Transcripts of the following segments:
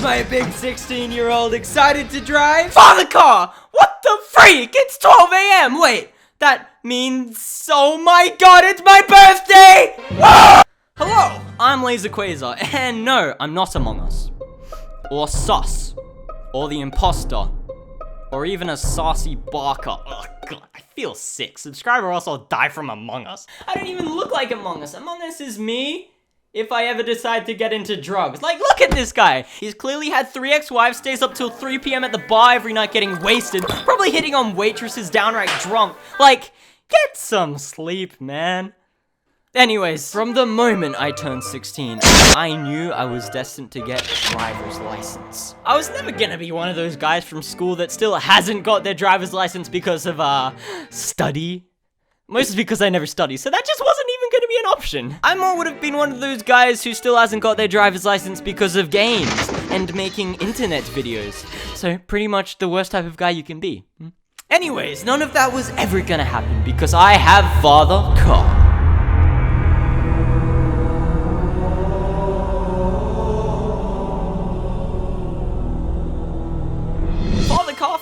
Is my big 16-year-old excited to drive? Father car! What the freak? It's 12 a.m. Wait, that means, oh my god, it's my birthday! Hello, I'm Laser Quaser, and no, I'm not Among Us. Or Sus. Or the Imposter. Or even a saucy barker. Oh god, I feel sick. Subscribe or else I'll die from Among Us. I don't even look like Among Us. Among Us is me if I ever decide to get into drugs. Like, look at this guy. He's clearly had 3 ex-wives, stays up till 3 p.m. at the bar every night getting wasted, probably hitting on waitresses downright drunk. Like, get some sleep, man. Anyways, from the moment I turned 16, I knew I was destined to get a driver's license. I was never gonna be one of those guys from school that still hasn't got their driver's license because of, study. Mostly because I never studied, so that just wasn't even gonna be an option. I more would have been one of those guys who still hasn't got their driver's license because of games and making internet videos. So pretty much the worst type of guy you can be. Anyways, none of that was ever gonna happen because I have Father Car.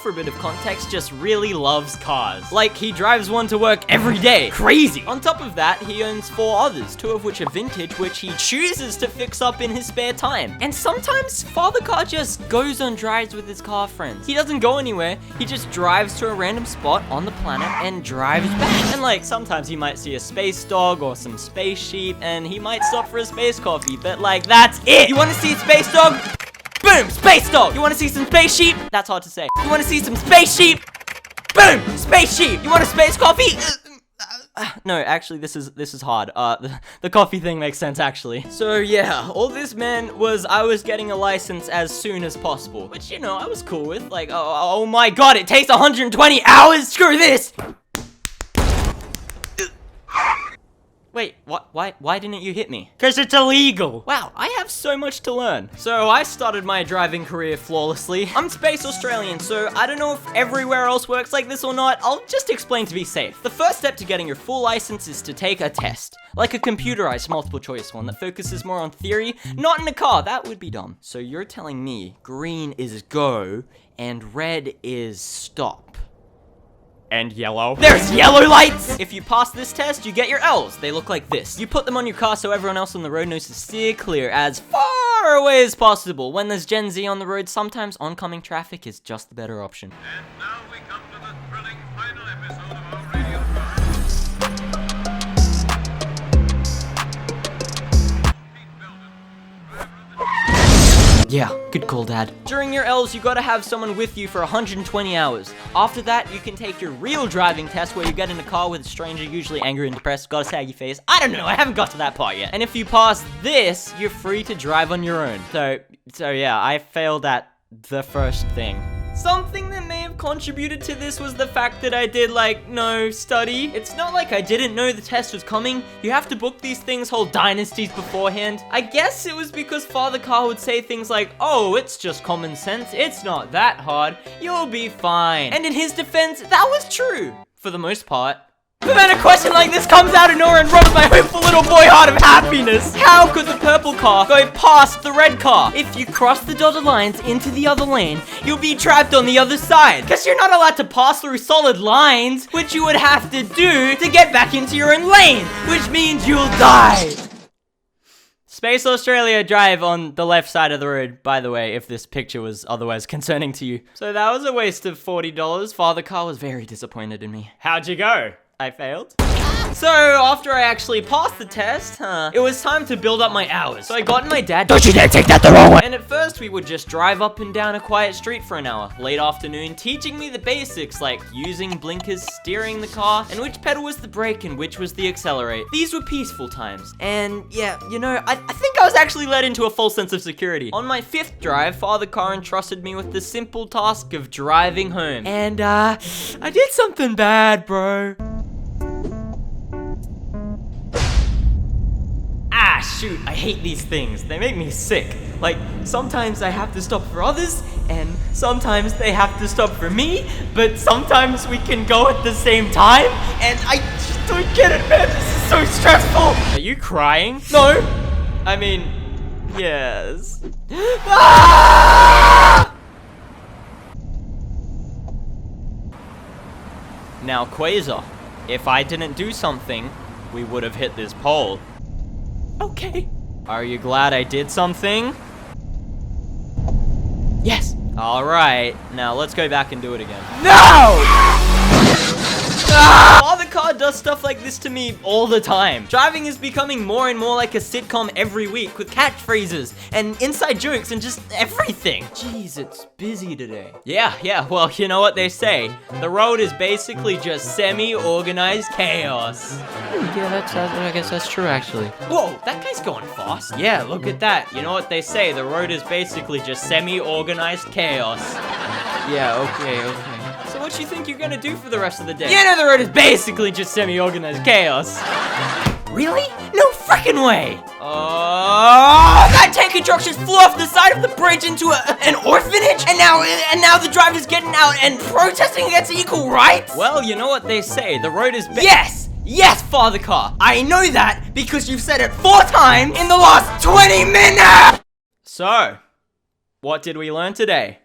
For a bit of context, just really loves cars. Like, he drives one to work every day. Crazy! On top of that, he owns 4 others, 2 of which are vintage, which he chooses to fix up in his spare time. And sometimes, Father Car just goes on drives with his car friends. He doesn't go anywhere, he just drives to a random spot on the planet and drives back. And like, sometimes he might see a space dog or some space sheep, and he might stop for a space coffee, but like, that's it! You wanna see a space dog? Boom! Space dog! You wanna see some space sheep? That's hard to say. You wanna see some space sheep? Boom! Space sheep! You want a space coffee? No, actually, this is hard. The coffee thing makes sense, actually. So, yeah, all this meant was I was getting a license as soon as possible. Which, you know, I was cool with. Like, oh my god, it takes 120 hours? Screw this! Wait, why didn't you hit me? Cause it's illegal! Wow, I have so much to learn. So I started my driving career flawlessly. I'm Space Australian, so I don't know if everywhere else works like this or not. I'll just explain to be safe. The first step to getting your full license is to take a test. Like a computerized multiple choice one that focuses more on theory, not in a car. That would be dumb. So you're telling me green is go and red is stop. And yellow. There's yellow lights! If you pass this test, you get your L's. They look like this. You put them on your car so everyone else on the road knows to steer clear as far away as possible. When there's Gen Z on the road, sometimes oncoming traffic is just the better option. And now we come to the thrilling final episode of our radio drama. Yeah, good call, Dad. During your L's, you gotta have someone with you for 120 hours. After that, you can take your real driving test where you get in a car with a stranger, usually angry and depressed, got a saggy face. I don't know, I haven't got to that part yet. And if you pass this, you're free to drive on your own. So yeah, I failed at the first thing. Something that may have contributed to this was the fact that I did, like, no study. It's not like I didn't know the test was coming. You have to book these things whole dynasties beforehand. I guess it was because Father Car would say things like, oh, it's just common sense. It's not that hard. You'll be fine. And in his defense, that was true. For the most part. But then a question like this comes out of nowhere and robs my hopeful little boy heart of happiness. How could the purple car go past the red car? If you cross the dotted lines into the other lane, you'll be trapped on the other side. Because you're not allowed to pass through solid lines, which you would have to do to get back into your own lane, which means you'll die. Space Australia drive on the left side of the road, by the way, if this picture was otherwise concerning to you. So that was a waste of $40. Father Car was very disappointed in me. How'd you go? I failed. So, after I actually passed the test, it was time to build up my hours. So I got in my dad. Don't you dare take that the wrong way! And at first, we would just drive up and down a quiet street for an hour. Late afternoon, teaching me the basics, like using blinkers, steering the car, and which pedal was the brake and which was the accelerate. These were peaceful times. And yeah, you know, I think I was actually led into a false sense of security. On my 5th drive, Father Car entrusted me with the simple task of driving home. And, I did something bad, bro. Ah, shoot, I hate these things. They make me sick. Like, sometimes I have to stop for others, and sometimes they have to stop for me, but sometimes we can go at the same time, and I just don't get it, man. This is so stressful. Are you crying? No. I mean, Yes. Ah! Now, Quaser, if I didn't do something, we would have hit this pole. Okay. Are you glad I did something? Yes. Alright, now let's go back and do it again. No! Father Car does stuff like this to me all the time. Driving is becoming more and more like a sitcom every week with catchphrases and inside jokes and just everything. Jeez, it's busy today. Yeah, well, you know what they say. The road is basically just semi-organized chaos. Yeah, I guess that's true, actually. Whoa, that guy's going fast. Yeah, look at that. You know what they say. The road is basically just semi-organized chaos. Yeah, okay. So what you think you're gonna do for the rest of the day? You know the road is basically just semi-organized chaos. Really? No frickin' way! That tanker truck just flew off the side of the bridge into an orphanage? And now the driver's getting out and protesting against equal rights? Well, you know what they say, the road is Yes, Father Car! I know that because you've said it 4 times in the last 20 minutes! So, what did we learn today?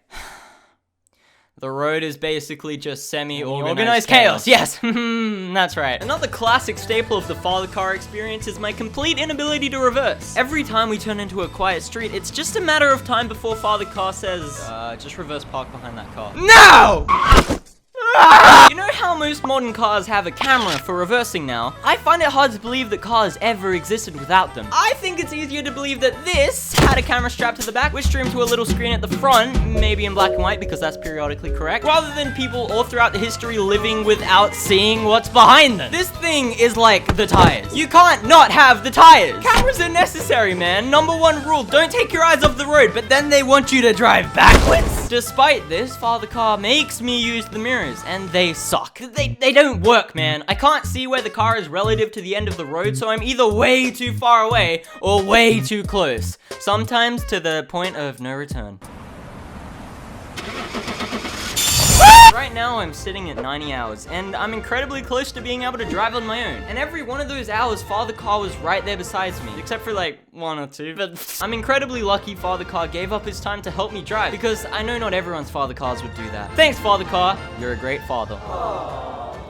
The road is basically just semi-organized chaos. Yes, that's right. Another classic staple of the Father Car experience is my complete inability to reverse. Every time we turn into a quiet street, it's just a matter of time before Father Car says, just reverse park behind that car. No! You know how most modern cars have a camera for reversing now? I find it hard to believe that cars ever existed without them. I think it's easier to believe that this had a camera strapped to the back, which streamed to a little screen at the front, maybe in black and white because that's periodically correct, rather than people all throughout the history living without seeing what's behind them. This thing is like the tires. You can't not have the tires. Cameras are necessary, man. #1 rule, don't take your eyes off the road, but then they want you to drive backwards. Despite this, Father Car makes me use the mirrors, and they suck. They don't work, man. I can't see where the car is relative to the end of the road, so I'm either way too far away or way too close. Sometimes to the point of no return. Right now, I'm sitting at 90 hours, and I'm incredibly close to being able to drive on my own. And every one of those hours, Father Car was right there beside me, except for like 1 or 2. But I'm incredibly lucky Father Car gave up his time to help me drive, because I know not everyone's Father Cars would do that. Thanks, Father Car. You're a great father.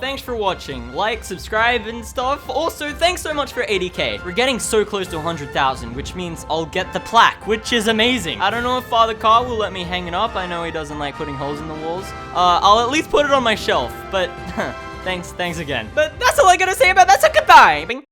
Thanks for watching. Like, subscribe, and stuff. Also, thanks so much for 80k. We're getting so close to 100,000, which means I'll get the plaque, which is amazing. I don't know if Father Car will let me hang it up. I know he doesn't like putting holes in the walls. I'll at least put it on my shelf, but thanks again. But that's all I gotta say about that, so goodbye! Bing.